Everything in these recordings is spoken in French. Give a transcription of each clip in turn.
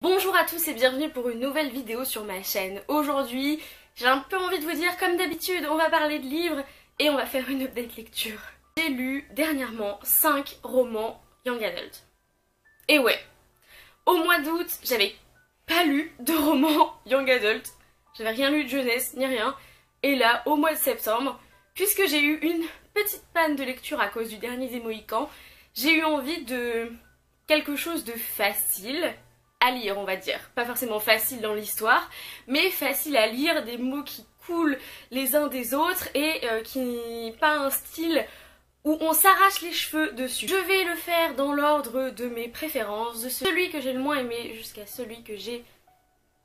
Bonjour à tous et bienvenue pour une nouvelle vidéo sur ma chaîne. Aujourd'hui, j'ai un peu envie de vous dire, comme d'habitude, on va parler de livres et on va faire une update lecture. J'ai lu dernièrement 5 romans Young Adult. Et ouais, au mois d'août, j'avais pas lu de romans Young Adult. J'avais rien lu de jeunesse, ni rien. Et là, au mois de septembre, puisque j'ai eu une petite panne de lecture à cause du dernier des Mohicans, j'ai eu envie de quelque chose de facile à lire, on va dire. Pas forcément facile dans l'histoire, mais facile à lire, des mots qui coulent les uns des autres et qui pas un style où on s'arrache les cheveux dessus. Je vais le faire dans l'ordre de mes préférences, de celui que j'ai le moins aimé jusqu'à celui que j'ai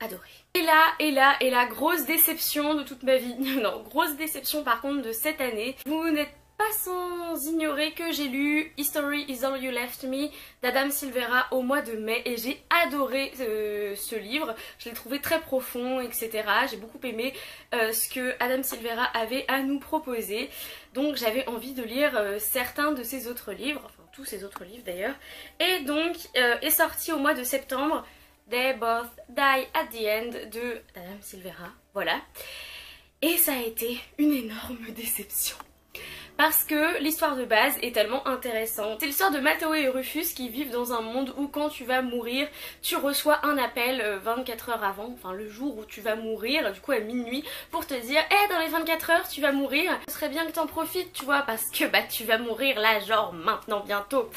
adoré. Et là, grosse déception de toute ma vie. Non, grosse déception par contre de cette année. Vous n'êtes pas sans ignorer que j'ai lu History is All You Left Me d'Adam Silvera au mois de mai et j'ai adoré ce livre. Je l'ai trouvé très profond, etc. J'ai beaucoup aimé ce que Adam Silvera avait à nous proposer. Donc j'avais envie de lire certains de ses autres livres, enfin tous ses autres livres d'ailleurs. Et donc est sorti au mois de septembre They Both Die at the End de Adam Silvera. Voilà. Et ça a été une énorme déception. Parce que l'histoire de base est tellement intéressante. C'est l'histoire de Matteo et Rufus qui vivent dans un monde où quand tu vas mourir, tu reçois un appel 24 heures avant, enfin le jour où tu vas mourir, du coup à minuit, pour te dire « dans les 24 heures tu vas mourir, ce serait bien que t'en profites, tu vois, parce que tu vas mourir là, genre maintenant, bientôt. »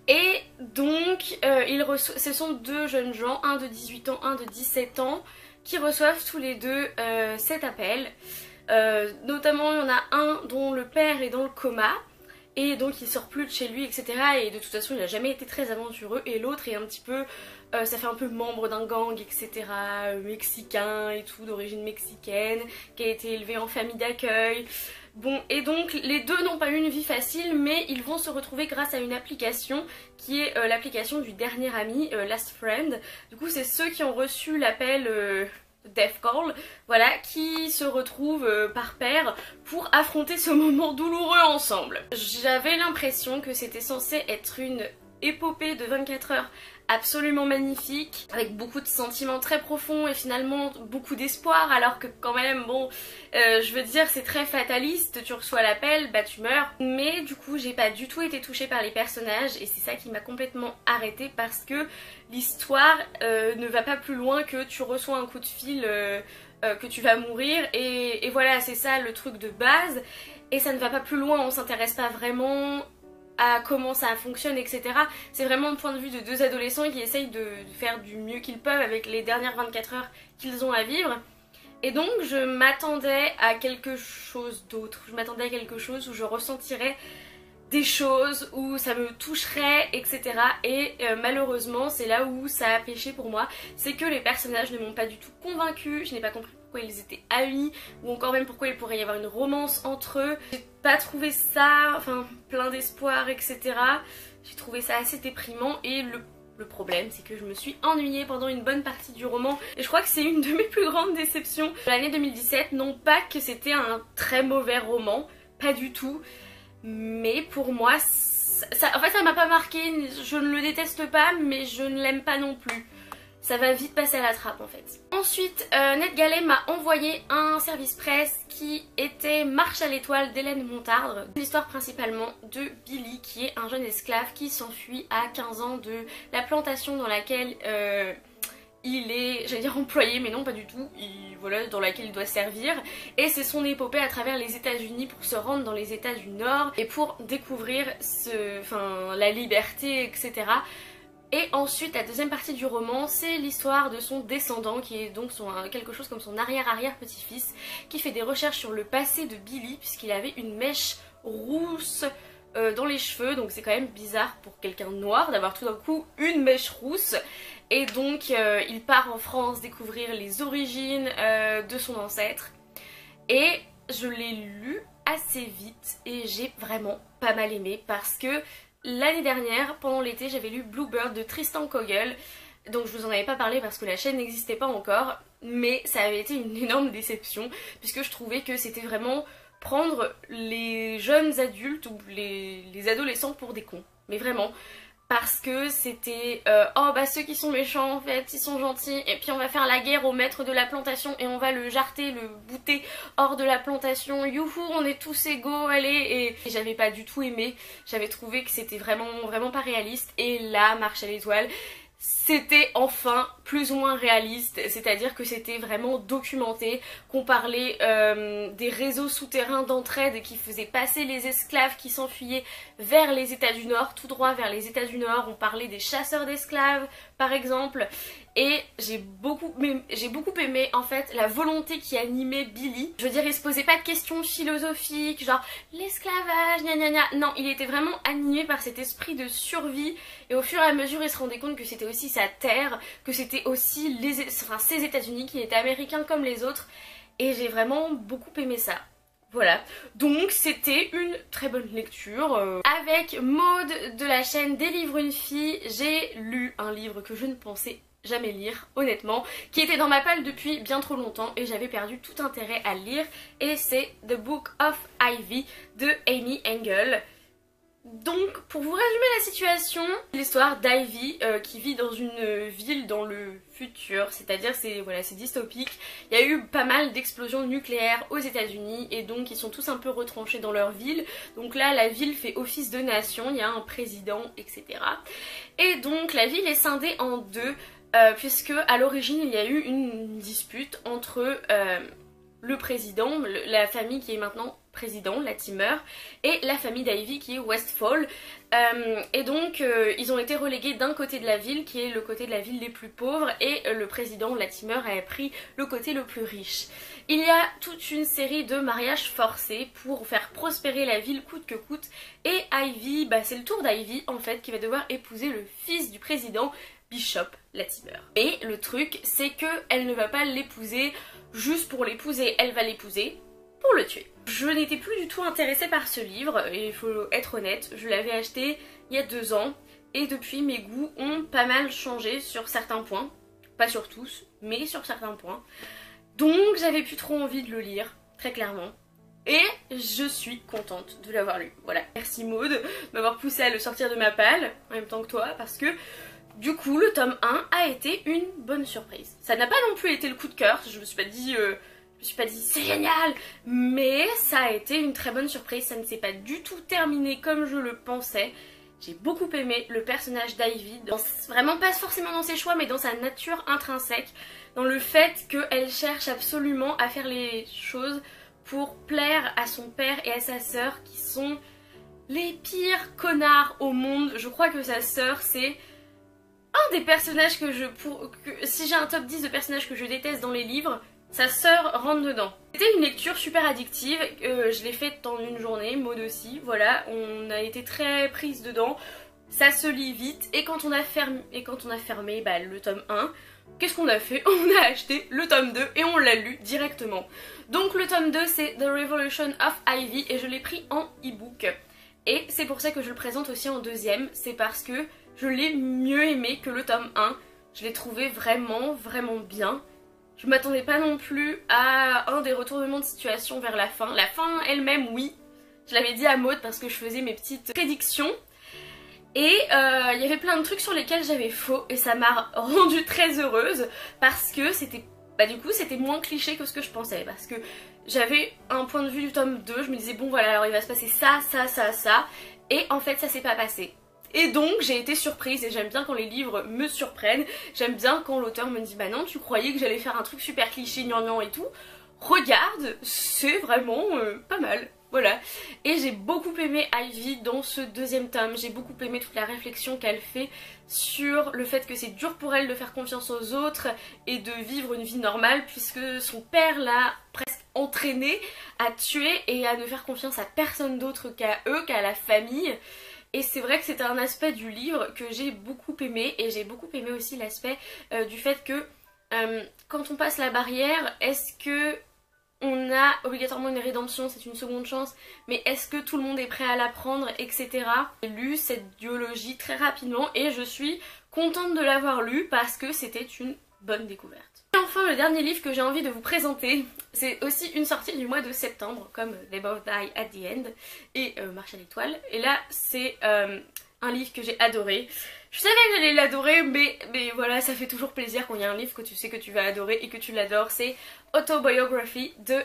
Et donc, ce sont deux jeunes gens, un de 18 ans, un de 17 ans, qui reçoivent tous les deux cet appel. Notamment il y en a un dont le père est dans le coma et donc il sort plus de chez lui, etc. Et de toute façon il a jamais été très aventureux, et l'autre est un petit peu, ça fait un peu membre d'un gang, etc. Mexicain et tout, d'origine mexicaine, qui a été élevé en famille d'accueil. Bon, et donc les deux n'ont pas eu une vie facile, mais ils vont se retrouver grâce à une application qui est l'application du dernier ami, Last Friend. Du coup c'est ceux qui ont reçu l'appel Death Call, voilà, qui se retrouvent par paire pour affronter ce moment douloureux ensemble. J'avais l'impression que c'était censé être une épopée de 24 heures absolument magnifique, avec beaucoup de sentiments très profonds et finalement beaucoup d'espoir, alors que quand même, bon, je veux dire, c'est très fataliste, tu reçois l'appel, tu meurs. Mais du coup, j'ai pas du tout été touchée par les personnages et c'est ça qui m'a complètement arrêtée, parce que l'histoire ne va pas plus loin que tu reçois un coup de fil que tu vas mourir et voilà, c'est ça le truc de base, et ça ne va pas plus loin, on s'intéresse pas vraiment à comment ça fonctionne, etc. C'est vraiment le point de vue de deux adolescents qui essayent de faire du mieux qu'ils peuvent avec les dernières 24 heures qu'ils ont à vivre. Et donc je m'attendais à quelque chose d'autre. Je m'attendais à quelque chose où je ressentirais des choses, où ça me toucherait, etc. Et malheureusement c'est là où ça a péché pour moi. C'est que les personnages ne m'ont pas du tout convaincue. Je n'ai pas compris pourquoi ils étaient amis, ou encore même pourquoi il pourrait y avoir une romance entre eux. J'ai pas trouvé ça, enfin, plein d'espoir, etc. J'ai trouvé ça assez déprimant, et le problème c'est que je me suis ennuyée pendant une bonne partie du roman, et je crois que c'est une de mes plus grandes déceptions de l'année 2017. Non pas que c'était un très mauvais roman, pas du tout, mais pour moi, en fait ça m'a pas marqué. Je ne le déteste pas, mais je ne l'aime pas non plus. Ça va vite passer à la trappe en fait. Ensuite, NetGalley m'a envoyé un service presse qui était Marche à l'étoile d'Hélène Montardre. L'histoire principalement de Billy, qui est un jeune esclave qui s'enfuit à 15 ans de la plantation dans laquelle il est, j'allais dire employé, mais non pas du tout, voilà, dans laquelle il doit servir. Et c'est son épopée à travers les États-Unis pour se rendre dans les États du Nord et pour découvrir la liberté, etc. Et ensuite, la deuxième partie du roman, c'est l'histoire de son descendant, qui est donc quelque chose comme son arrière-arrière-petit-fils, qui fait des recherches sur le passé de Billy, puisqu'il avait une mèche rousse dans les cheveux, donc c'est quand même bizarre pour quelqu'un de noir d'avoir tout d'un coup une mèche rousse. Et donc il part en France découvrir les origines de son ancêtre. Et je l'ai lu assez vite et j'ai vraiment pas mal aimé, parce que l'année dernière, pendant l'été, j'avais lu Bluebird de Tristan Coggle, donc je vous en avais pas parlé parce que la chaîne n'existait pas encore, mais ça avait été une énorme déception, puisque je trouvais que c'était vraiment prendre les jeunes adultes ou les adolescents pour des cons. Mais vraiment, parce que c'était oh bah ceux qui sont méchants en fait ils sont gentils et puis on va faire la guerre au maître de la plantation et on va le jarter, le bouter hors de la plantation, youhou on est tous égaux, allez. Et j'avais pas du tout aimé, j'avais trouvé que c'était vraiment pas réaliste. Et là Marche à l'étoile, c'était enfin plus ou moins réaliste, c'est-à-dire que c'était vraiment documenté, qu'on parlait des réseaux souterrains d'entraide qui faisaient passer les esclaves qui s'enfuyaient vers les États du Nord, tout droit vers les États du Nord. On parlait des chasseurs d'esclaves par exemple, et j'ai beaucoup aimé en fait la volonté qui animait Billy. Je veux dire, il se posait pas de questions philosophiques genre l'esclavage, gna gna gna. Non, il était vraiment animé par cet esprit de survie, et au fur et à mesure il se rendait compte que c'était aussi sa terre, que c'était aussi ses États-Unis, qui étaient américains comme les autres, et j'ai vraiment beaucoup aimé ça. Voilà, donc c'était une très bonne lecture. Avec Maud de la chaîne Des livres une fille, j'ai lu un livre que je ne pensais jamais lire, honnêtement, qui était dans ma palle depuis bien trop longtemps et j'avais perdu tout intérêt à le lire, et c'est The Book of Ivy de Amy Engel. Donc pour vous résumer la situation, l'histoire d'Ivy qui vit dans une ville dans le futur, c'est-à-dire c'est dystopique. Il y a eu pas mal d'explosions nucléaires aux États-Unis et donc ils sont tous un peu retranchés dans leur ville. Donc là la ville fait office de nation, il y a un président, etc. Et donc la ville est scindée en deux puisque à l'origine il y a eu une dispute entre le président, la famille qui est maintenant président, Latimer, et la famille d'Ivy qui est Westfall. Et donc ils ont été relégués d'un côté de la ville qui est le côté de la ville les plus pauvres, et le président Latimer a pris le côté le plus riche. Il y a toute une série de mariages forcés pour faire prospérer la ville coûte que coûte, et Ivy, bah c'est le tour d'Ivy en fait qui va devoir épouser le fils du président, Bishop Latimer. Et le truc c'est qu'elle ne va pas l'épouser juste pour l'épouser, elle va l'épouser pour le tuer. Je n'étais plus du tout intéressée par ce livre, et il faut être honnête, je l'avais acheté il y a 2 ans, et depuis mes goûts ont pas mal changé sur certains points, pas sur tous, mais sur certains points. Donc j'avais plus trop envie de le lire, très clairement. Et je suis contente de l'avoir lu. Voilà, merci Maud de m'avoir poussé à le sortir de ma palle, en même temps que toi, parce que du coup le tome 1 a été une bonne surprise. Ça n'a pas non plus été le coup de cœur, je me suis pas dit c'est génial, mais ça a été une très bonne surprise. Ça ne s'est pas du tout terminé comme je le pensais. J'ai beaucoup aimé le personnage d'Ivy, vraiment pas forcément dans ses choix, mais dans sa nature intrinsèque, dans le fait qu'elle cherche absolument à faire les choses pour plaire à son père et à sa sœur, qui sont les pires connards au monde. Je crois que sa sœur c'est un des personnages si j'ai un top 10 de personnages que je déteste dans les livres, sa sœur rentre dedans. C'était une lecture super addictive, je l'ai faite en une journée, Maud aussi, voilà, on a été très prise dedans, ça se lit vite, et quand on a fermé bah, le tome 1, qu'est-ce qu'on a fait? On a acheté le tome 2 et on l'a lu directement. Donc le tome 2 c'est The Revolution of Ivy et je l'ai pris en e-book. Et c'est pour ça que je le présente aussi en deuxième, c'est parce que je l'ai mieux aimé que le tome 1, je l'ai trouvé vraiment bien. Je m'attendais pas non plus à un des retournements de situation vers la fin. La fin elle-même, oui. Je l'avais dit à Maud parce que je faisais mes petites prédictions. Et il y avait plein de trucs sur lesquels j'avais faux. Et ça m'a rendue très heureuse parce que c'était... Bah du coup c'était moins cliché que ce que je pensais. Parce que j'avais un point de vue du tome 2. Je me disais bon voilà alors il va se passer ça. Et en fait ça s'est pas passé. Et donc j'ai été surprise, et j'aime bien quand les livres me surprennent. J'aime bien quand l'auteur me dit bah non tu croyais que j'allais faire un truc super cliché gnangnan et tout. Regarde, c'est vraiment pas mal. Voilà. Et j'ai beaucoup aimé Ivy dans ce deuxième tome. J'ai beaucoup aimé toute la réflexion qu'elle fait sur le fait que c'est dur pour elle de faire confiance aux autres et de vivre une vie normale, puisque son père l'a presque entraînée à tuer et à ne faire confiance à personne d'autre qu'à eux, qu'à la famille. Et c'est vrai que c'était un aspect du livre que j'ai beaucoup aimé, et j'ai beaucoup aimé aussi l'aspect du fait que quand on passe la barrière, est-ce que on a obligatoirement une rédemption, c'est une seconde chance, mais est-ce que tout le monde est prêt à la prendre, etc. J'ai lu cette duologie très rapidement et je suis contente de l'avoir lu parce que c'était une bonne découverte. Et enfin le dernier livre que j'ai envie de vous présenter, c'est aussi une sortie du mois de septembre comme They Both Die at the End et Marche à l'étoile. Et là c'est un livre que j'ai adoré. Je savais que j'allais l'adorer, mais voilà, ça fait toujours plaisir quand il y a un livre que tu sais que tu vas adorer et que tu l'adores. C'est Autobiography de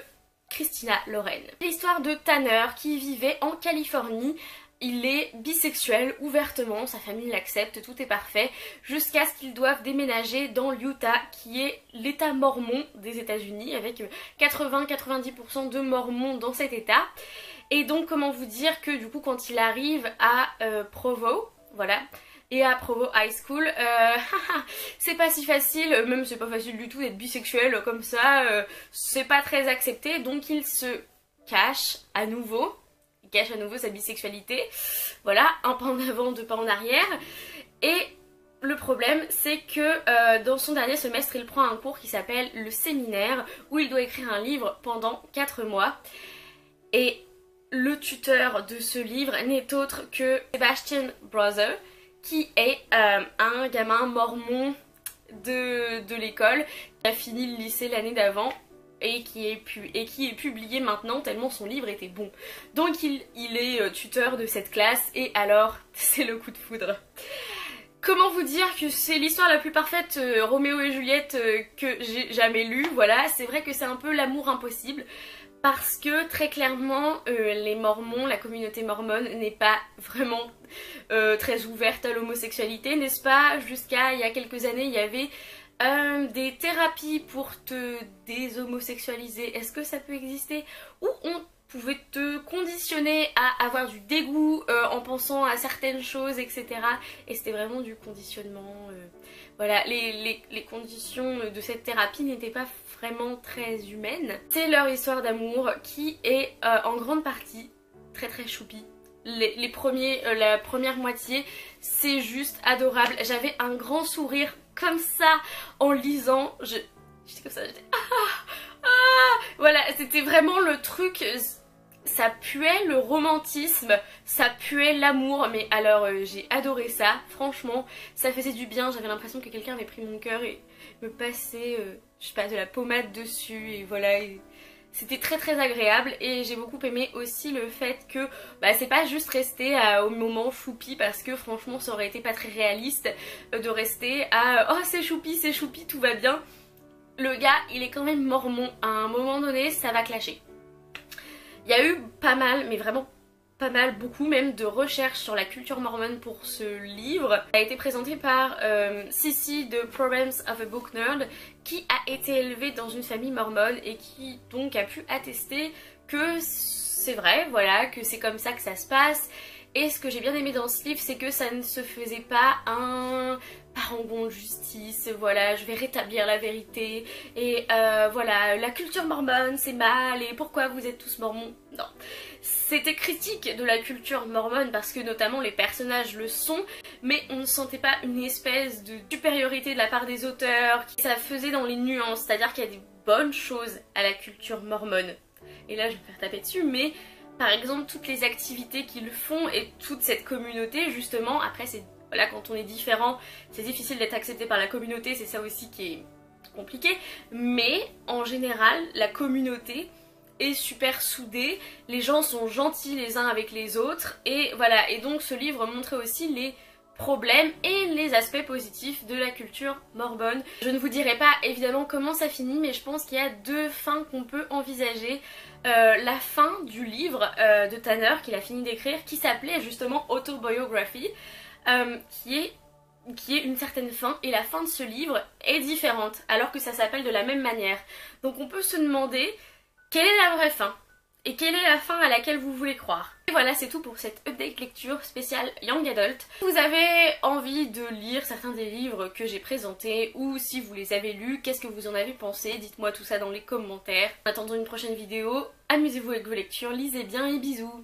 Christina Lauren. L'histoire de Tanner qui vivait en Californie. Il est bisexuel ouvertement, sa famille l'accepte, tout est parfait, jusqu'à ce qu'ils doivent déménager dans l'Utah, qui est l'état mormon des États-Unis, avec 80-90% de mormons dans cet état. Et donc comment vous dire que du coup quand il arrive à Provo, voilà, et à Provo High School, c'est pas si facile, même c'est pas facile du tout d'être bisexuel comme ça, c'est pas très accepté, donc il se cache à nouveau sa bisexualité, voilà, un pas en avant, deux pas en arrière, et le problème c'est que dans son dernier semestre il prend un cours qui s'appelle le séminaire, où il doit écrire un livre pendant 4 mois, et le tuteur de ce livre n'est autre que Sebastian Brother, qui est un gamin mormon de l'école, qui a fini le lycée l'année d'avant, et qui est publié maintenant tellement son livre était bon. Donc il est tuteur de cette classe et alors c'est le coup de foudre. Comment vous dire que c'est l'histoire la plus parfaite Roméo et Juliette que j'ai jamais lue, voilà, c'est vrai que c'est un peu l'amour impossible parce que très clairement les mormons, la communauté mormone n'est pas vraiment très ouverte à l'homosexualité, n'est-ce pas? Jusqu'à il y a quelques années il y avait des thérapies pour te déshomosexualiser, est-ce que ça peut exister? Ou on pouvait te conditionner à avoir du dégoût en pensant à certaines choses, etc. Et c'était vraiment du conditionnement. Voilà, les conditions de cette thérapie n'étaient pas vraiment très humaines. C'est leur histoire d'amour qui est en grande partie très très choupi. La première moitié, c'est juste adorable. J'avais un grand sourire comme ça en lisant. J'étais comme ça, j'étais voilà, c'était vraiment le truc. Ça puait le romantisme, ça puait l'amour, mais alors j'ai adoré ça, franchement, ça faisait du bien, j'avais l'impression que quelqu'un avait pris mon cœur et me passait, je sais pas, de la pommade dessus, et voilà, c'était très très agréable, et j'ai beaucoup aimé aussi le fait que c'est pas juste rester au moment choupi, parce que franchement ça aurait été pas très réaliste de rester à oh c'est choupi, tout va bien. Le gars il est quand même mormon, à un moment donné ça va clasher. Il y a eu pas mal, mais vraiment pas mal, beaucoup même de recherches sur la culture mormone pour ce livre. Ça a été présenté par Sissy de Problems of a Book Nerd, qui a été élevée dans une famille mormone et qui donc a pu attester que c'est vrai, voilà, que c'est comme ça que ça se passe. Et ce que j'ai bien aimé dans ce livre, c'est que ça ne se faisait pas un parangon de justice, voilà, je vais rétablir la vérité, et voilà, la culture mormone c'est mal, et pourquoi vous êtes tous mormons? Non. C'était critique de la culture mormone parce que notamment les personnages le sont, mais on ne sentait pas une espèce de supériorité de la part des auteurs, ça faisait dans les nuances, c'est-à-dire qu'il y a des bonnes choses à la culture mormone. Et là je vais me faire taper dessus, mais par exemple toutes les activités qu'ils font et toute cette communauté justement, après c'est voilà, quand on est différent c'est difficile d'être accepté par la communauté, c'est ça aussi qui est compliqué, mais en général la communauté est super soudée, les gens sont gentils les uns avec les autres, et voilà, et donc ce livre montrait aussi les problèmes et les aspects positifs de la culture mormone. Je ne vous dirai pas évidemment comment ça finit, mais je pense qu'il y a deux fins qu'on peut envisager. La fin du livre de Tanner qu'il a fini d'écrire, qui s'appelait justement Autobiography, qui est une certaine fin, et la fin de ce livre est différente alors que ça s'appelle de la même manière. Donc on peut se demander quelle est la vraie fin et quelle est la fin à laquelle vous voulez croire. Et voilà, c'est tout pour cette update lecture spéciale Young Adult. Si vous avez envie de lire certains des livres que j'ai présentés, ou si vous les avez lus, qu'est-ce que vous en avez pensé? Dites-moi tout ça dans les commentaires. En attendant une prochaine vidéo, amusez-vous avec vos lectures, lisez bien et bisous.